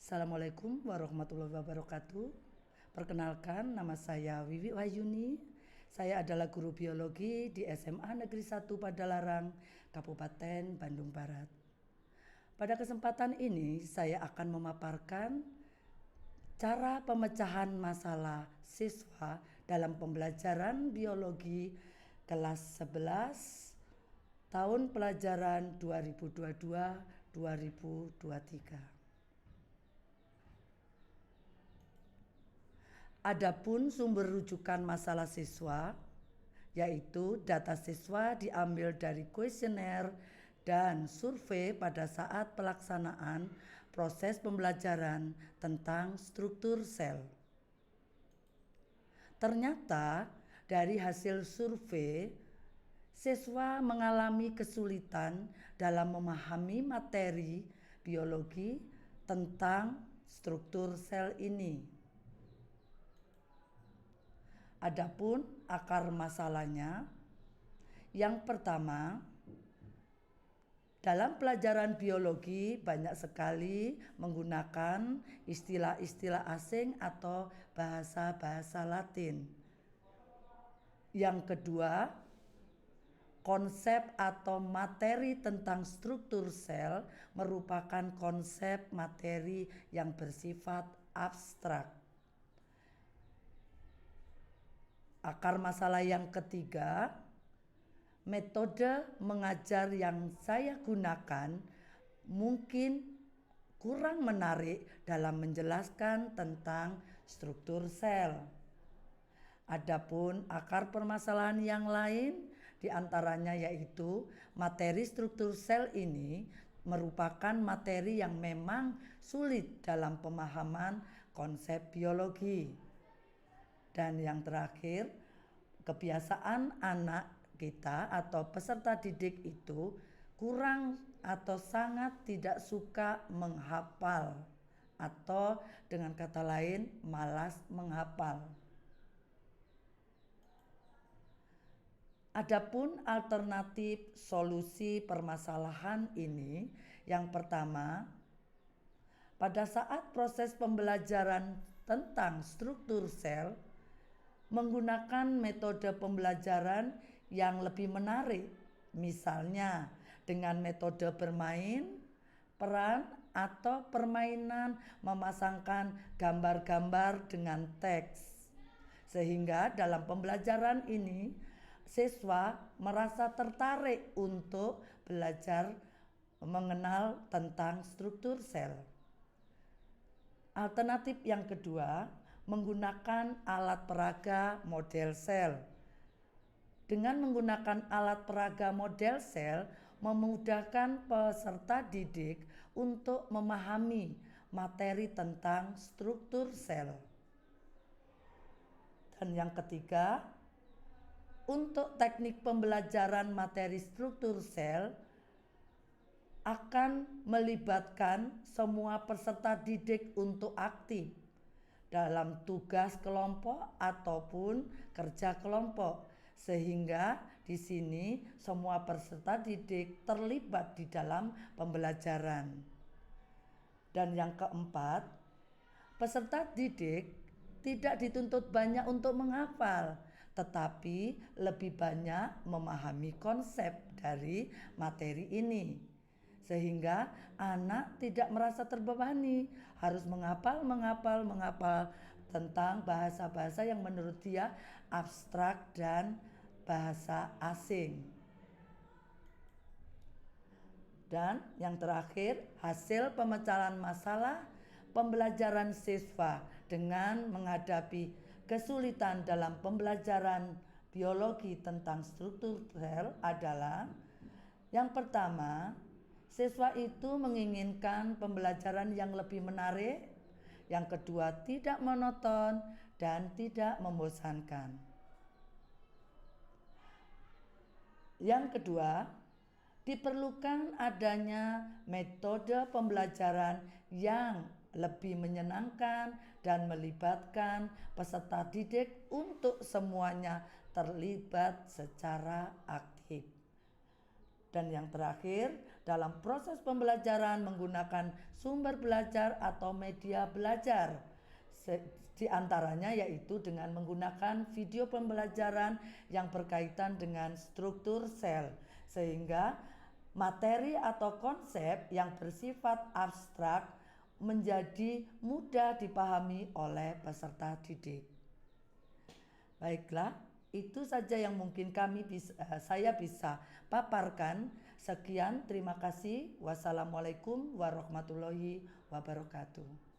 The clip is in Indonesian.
Assalamualaikum warahmatullahi wabarakatuh. Perkenalkan, nama saya Wiwi Wahyuni. Saya adalah guru biologi di SMA Negeri 1 Padalarang, Kabupaten Bandung Barat. Pada kesempatan ini saya akan memaparkan cara pemecahan masalah siswa dalam pembelajaran biologi kelas 11 tahun pelajaran 2022-2023. Adapun sumber rujukan masalah siswa, yaitu data siswa diambil dari kuesioner dan survei pada saat pelaksanaan proses pembelajaran tentang struktur sel. Ternyata dari hasil survei, siswa mengalami kesulitan dalam memahami materi biologi tentang struktur sel ini. Adapun akar masalahnya, yang pertama, dalam pelajaran biologi banyak sekali menggunakan istilah-istilah asing atau bahasa-bahasa Latin. Yang kedua, konsep atau materi tentang struktur sel merupakan konsep materi yang bersifat abstrak. Akar masalah yang ketiga, metode mengajar yang saya gunakan mungkin kurang menarik dalam menjelaskan tentang struktur sel. Adapun akar permasalahan yang lain diantaranya yaitu materi struktur sel ini merupakan materi yang memang sulit dalam pemahaman konsep biologi. Dan yang terakhir, kebiasaan anak kita atau peserta didik itu kurang atau sangat tidak suka menghafal, atau dengan kata lain malas menghafal. Adapun alternatif solusi permasalahan ini, yang pertama, pada saat proses pembelajaran tentang struktur sel, menggunakan metode pembelajaran yang lebih menarik, misalnya dengan metode bermain, peran, atau permainan memasangkan gambar-gambar dengan teks. Sehingga dalam pembelajaran ini, siswa merasa tertarik untuk belajar mengenal tentang struktur sel. Alternatif yang kedua, menggunakan alat peraga model sel. Dengan menggunakan alat peraga model sel, memudahkan peserta didik untuk memahami materi tentang struktur sel. Dan yang ketiga, untuk teknik pembelajaran materi struktur sel akan melibatkan semua peserta didik untuk aktif dalam tugas kelompok ataupun kerja kelompok, sehingga di sini semua peserta didik terlibat di dalam pembelajaran. Dan yang keempat, peserta didik tidak dituntut banyak untuk menghafal, tetapi lebih banyak memahami konsep dari materi ini. Sehingga anak tidak merasa terbebani harus menghafal tentang bahasa-bahasa yang menurut dia abstrak dan bahasa asing. Dan yang terakhir, hasil pemecahan masalah pembelajaran siswa dengan menghadapi kesulitan dalam pembelajaran biologi tentang struktur sel adalah, yang pertama, siswa itu menginginkan pembelajaran yang lebih menarik. Yang kedua, tidak monoton dan tidak membosankan. Yang kedua, diperlukan adanya metode pembelajaran yang lebih menyenangkan dan melibatkan peserta didik untuk semuanya terlibat secara aktif. Dan yang terakhir, dalam proses pembelajaran menggunakan sumber belajar atau media belajar. Di antaranya yaitu dengan menggunakan video pembelajaran yang berkaitan dengan struktur sel, sehingga materi atau konsep yang bersifat abstrak menjadi mudah dipahami oleh peserta didik. Baiklah, itu saja yang mungkin saya bisa paparkan. Sekian, terima kasih. Wassalamualaikum warahmatullahi wabarakatuh.